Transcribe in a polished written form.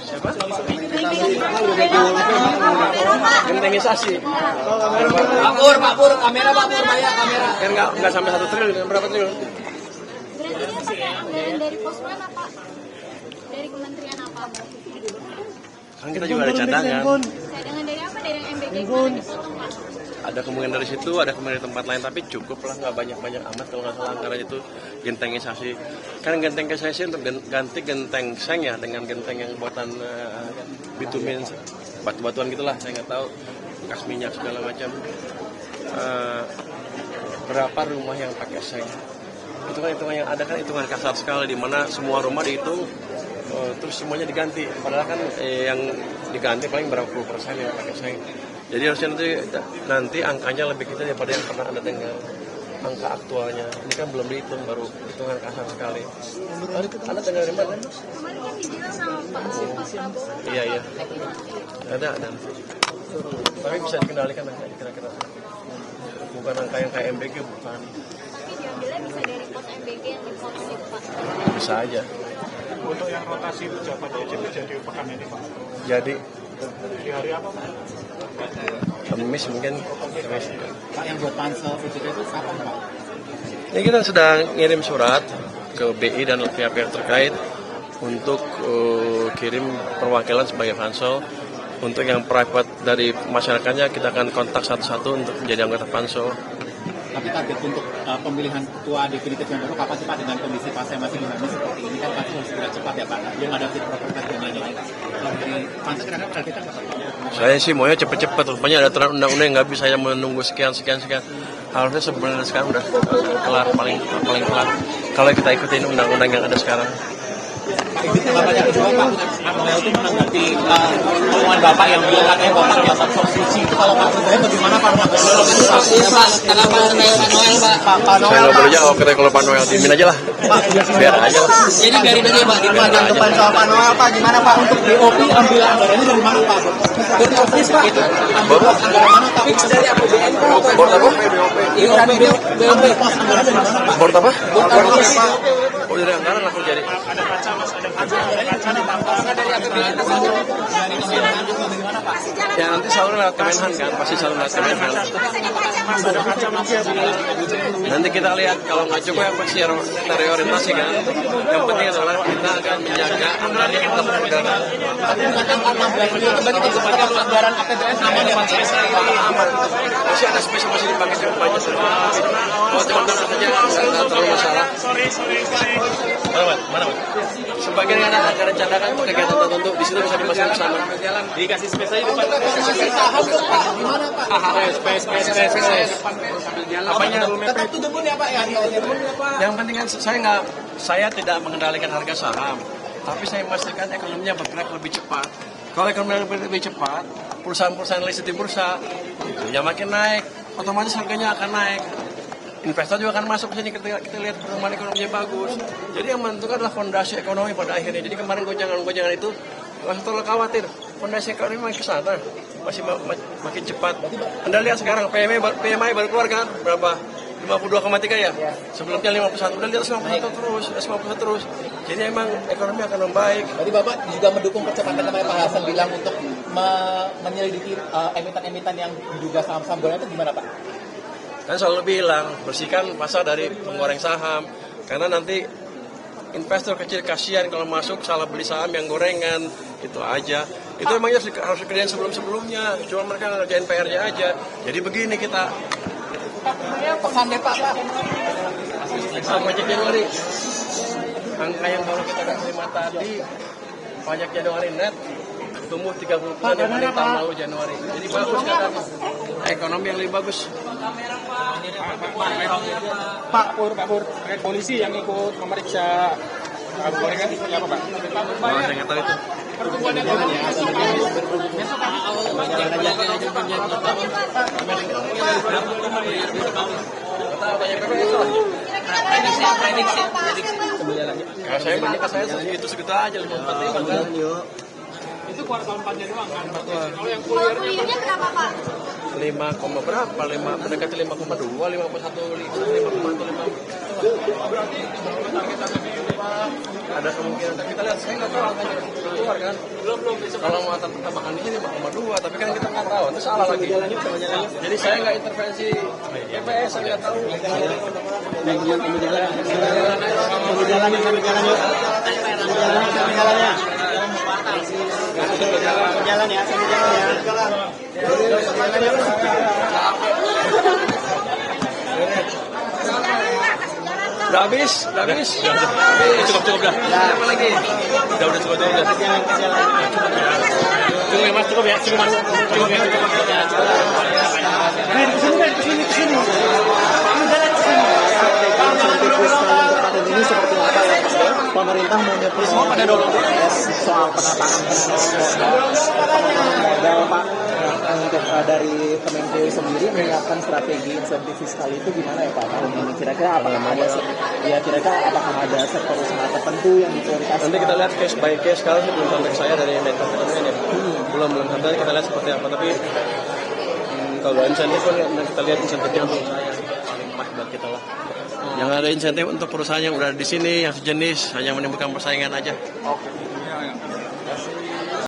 Siapa? Gentengisasi. Pak Pur, kamera Pak Pur, banyak kamera. Kan nggak sampai 1 triliun, berapa triliun? Berarti dia pakai anggaran dari pos mana Pak? Dari kementerian apa? Kan kita juga ada cadangan. Cadangan dari apa? Dari yang MBG kemarin dipotong Pak? Ada kemungkinan dari situ, ada kemungkinan dari tempat lain, tapi cukup lah, nggak banyak-banyak amat kalau nggak salah anggaran itu gentengisasi. Kan gentengisasi untuk ganti genteng seng ya, dengan genteng yang buatan bitumen, batu-batuan gitulah, saya nggak tahu, bekas minyak segala macam. Berapa rumah yang pakai seng? Itu kan hitungan yang ada kan hitungan kasar sekali, di mana semua rumah dihitung, terus semuanya diganti. Padahal kan yang diganti paling berapa puluh persen yang pakai seng. Jadi harusnya nanti angkanya lebih kecil daripada yang pernah Anda dengar. Angka aktualnya. Ini kan belum dihitung, baru hitungan kasar sekali. Anda dengar dari mana? Kemarin kan dibilang sama Pak Prabowo. Iya. Ada. Tapi bisa dikendalikan kira-kira. Bukan angka yang kayak MBG, bukan. Tapi diambilnya bisa dari pos MBG yang dipotong itu Pak. Bisa aja. Untuk yang rotasi pejabat OJK jadi pekan ini Pak? Jadi Di hari apa Pak? Kamis mungkin. Pak, yang buat pansel OJK itu kapan Pak? Ini kita sedang ngirim surat ke BI dan pihak-pihak terkait untuk kirim perwakilan sebagai pansel. Untuk yang private dari masyarakatnya kita akan kontak satu-satu untuk menjadi anggota pansel. Tapi target untuk pemilihan ketua definitif yang baru kapan sih Pak, dengan kondisi pasnya masih dinamis seperti ini kan pasti harus segera cepat ya Pak. Belum ada fit proper test dan lain-lain. Kalau dari pansel kira-kira targetnya kapan Pak? Saya sih maunya cepet-cepet, rupanya ada aturan undang-undang yang nggak bisa saya menunggu sekian. Harusnya sebenarnya sekarang udah kelar, paling kelar kalau kita ikutin undang-undang yang ada sekarang. Izin Bapaknya kedua Pak, Noel itu menanggapi omongan Bapak yang bilang katanya Bapak dianggap sok suci. Itu kalau Pak Noel bagaimana Pak Noel? Kenapa Noel Pak? Saya nggak boleh jawab, katanya kalau Pak Noel dimin aja lah, biar aja lah. Jadi dari tadi Pak, Tanggapan soal Pak Noel Pak, gimana Pak untuk BOP ambil anggarannya dari mana Pak? Dari office Pak, ambil anggaran mana Pak? Fix dari APBN Pak. Board apa? iuran BOP. Pas anggaran dari mana Pak? Board apa? Pak. Oh dari anggaran aku jadi. Ada kaca Mas, ada kaca. Dari APBN Ya nanti selalu lewat Kemenhan kan, pasti selalu lewat Kemenhan. Ada kaca Mas. Nanti kita lihat kalau nggak cukup ya pasti reorientasi kan. Yang penting adalah kita akan menjaga anggaran yang tetap negara. Tapi bukan angka 16 miliar bagi kesempatan anggaran APBN aman ya Pak? Aman. Masih ada space masih dipakai cukup banyak. Kalau cuma dapat saja nggak terlalu masalah. Sorry. Mana? Sebagian ada anggaran cadangan kegiatan tertentu di situ bisa dimasukin ke sana. Dikasih space aja depan. Saham dong Pak, gimana Pak? Space. Apanya? Tetap to the moon ya Pak ya? Yang penting kan saya tidak mengendalikan harga saham, tapi saya memastikan ekonominya bergerak lebih cepat. Kalau ekonomi lebih cepat, perusahaan-perusahaan listed di bursa itu makin naik, otomatis harganya akan naik. Investor juga akan masuk ke sini ketika kita lihat perkembangan ekonominya bagus. Jadi yang menentukan adalah fondasi ekonomi pada akhirnya. Jadi kemarin gojangan-gojangan itu nggak usah terlalu khawatir. Fondasi ekonomi makin ke sana, masih makin cepat. Anda lihat sekarang PMI baru keluar kan berapa? 52,3 ya? Sebelumnya 51, udah lihat 51 terus. Jadi emang ekonomi akan membaik. Jadi Bapak juga mendukung percepatan yang Pak Hasan bilang untuk menyelidiki emiten-emiten yang diduga saham-saham goreng itu gimana Pak? Kan selalu bilang, bersihkan pasar dari penggoreng saham. Karena nanti investor kecil kasihan kalau masuk salah beli saham yang gorengan, itu aja. Itu emangnya harus dikerjain sebelum-sebelumnya, cuma mereka ngerjain PR-nya aja. Jadi begini kita. Pesan deh Pak. Pajak Januari. Angka yang baru kita terima tadi, pajak Januari net tumbuh 30% dibanding tahun lalu Januari. Jadi bagus kan? Ekonomi yang lebih bagus. Pak Pur, terkait polisi yang ikut memeriksa gorengan seperti apa Pak? Saya nggak tahu itu. Prediksi. Kalau saya menikah saya itu segitu aja 54 kan. Itu kuartal 4-nya doang kan? Kalau yang Kalau kuliernya berapa Pak? 5, berapa? 5 mendekati 5,2, 5,1, 5,1, 5. Ada kemungkinan, tapi kita lihat, saya nggak tahu angkanya keluar kan. Belum. Kalau mau tambahan di sini 4,2, tapi kan kita nggak tahu, itu salah lagi. Jadi saya nggak intervensi EPS, saya nggak tahu. Udah habis. Cukup dah. Apa lagi? Udah cukup. Cukup ya mas, cukup ya. Cukup ya. Kesini. Ini seperti apa ya? Pemerintah menyebut semua pada dulu soal penataan modal Pak. Untuk dari Kemenkeu sendiri menyiapkan strategi insentif fiskal itu gimana ya Pak tahun ini? Kira-kira apakah ada sektor usaha tertentu yang diprioritaskan? Nanti kita lihat case by case, sekarang belum sampai saya dari mentor ya. Belum sampai, kita lihat seperti apa. Tapi kalau insentif kan kita lihat insentifnya untuk saya paling pas buat kita lah. Yang ada insentif untuk perusahaan yang udah di sini, yang sejenis, hanya menimbulkan persaingan aja. Oke.